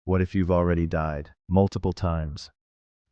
What if you've already died? Multiple times.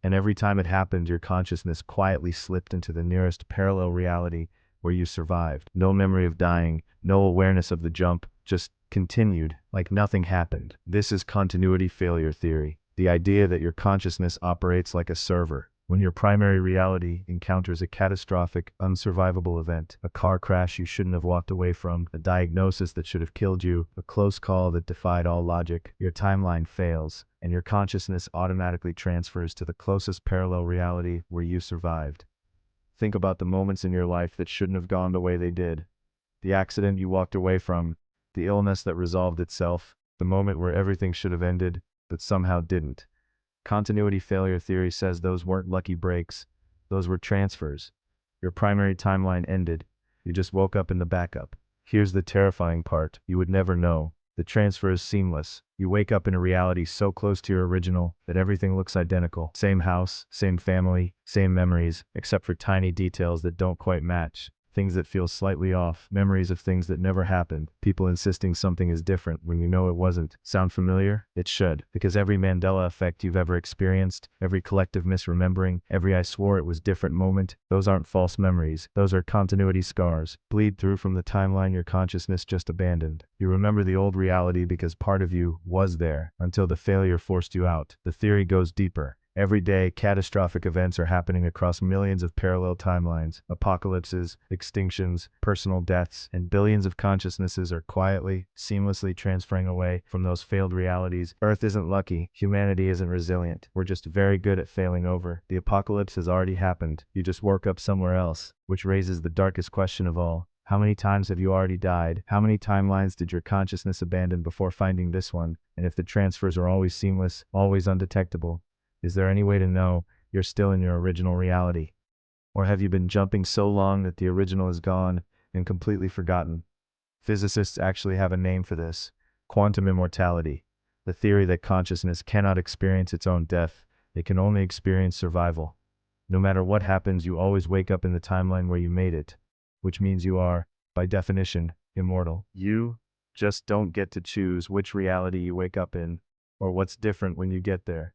And every time it happened, your consciousness quietly slipped into the nearest parallel reality where you survived. No memory of dying, no awareness of the jump, just continued like nothing happened. This is continuity failure theory, the idea that your consciousness operates like a server. When your primary reality encounters a catastrophic, unsurvivable event, a car crash you shouldn't have walked away from, a diagnosis that should have killed you, a close call that defied all logic, your timeline fails, and your consciousness automatically transfers to the closest parallel reality where you survived. Think about the moments in your life that shouldn't have gone the way they did. The accident you walked away from, the illness that resolved itself, the moment where everything should have ended, but somehow didn't. Continuity failure theory says those weren't lucky breaks, those were transfers. Your primary timeline ended, you just woke up in the backup. Here's the terrifying part, you would never know. The transfer is seamless. You wake up in a reality so close to your original that everything looks identical. Same house, same family, same memories, except for tiny details that don't quite match. Things that feel slightly off, memories of things that never happened, people insisting something is different when you know it wasn't. Sound familiar? It should, because every Mandela effect you've ever experienced, every collective misremembering, every I swore it was different moment, those aren't false memories, those are continuity scars, bleed through from the timeline your consciousness just abandoned. You remember the old reality because part of you was there, until the failure forced you out. The theory goes deeper. Every day, catastrophic events are happening across millions of parallel timelines. Apocalypses, extinctions, personal deaths, and billions of consciousnesses are quietly, seamlessly transferring away from those failed realities. Earth isn't lucky. Humanity isn't resilient. We're just very good at failing over. The apocalypse has already happened. You just woke up somewhere else, which raises the darkest question of all. How many times have you already died? How many timelines did your consciousness abandon before finding this one? And if the transfers are always seamless, always undetectable, is there any way to know you're still in your original reality? Or have you been jumping so long that the original is gone and completely forgotten? Physicists actually have a name for this: quantum immortality, the theory that consciousness cannot experience its own death, it can only experience survival. No matter what happens, you always wake up in the timeline where you made it, which means you are, by definition, immortal. You just don't get to choose which reality you wake up in, or what's different when you get there.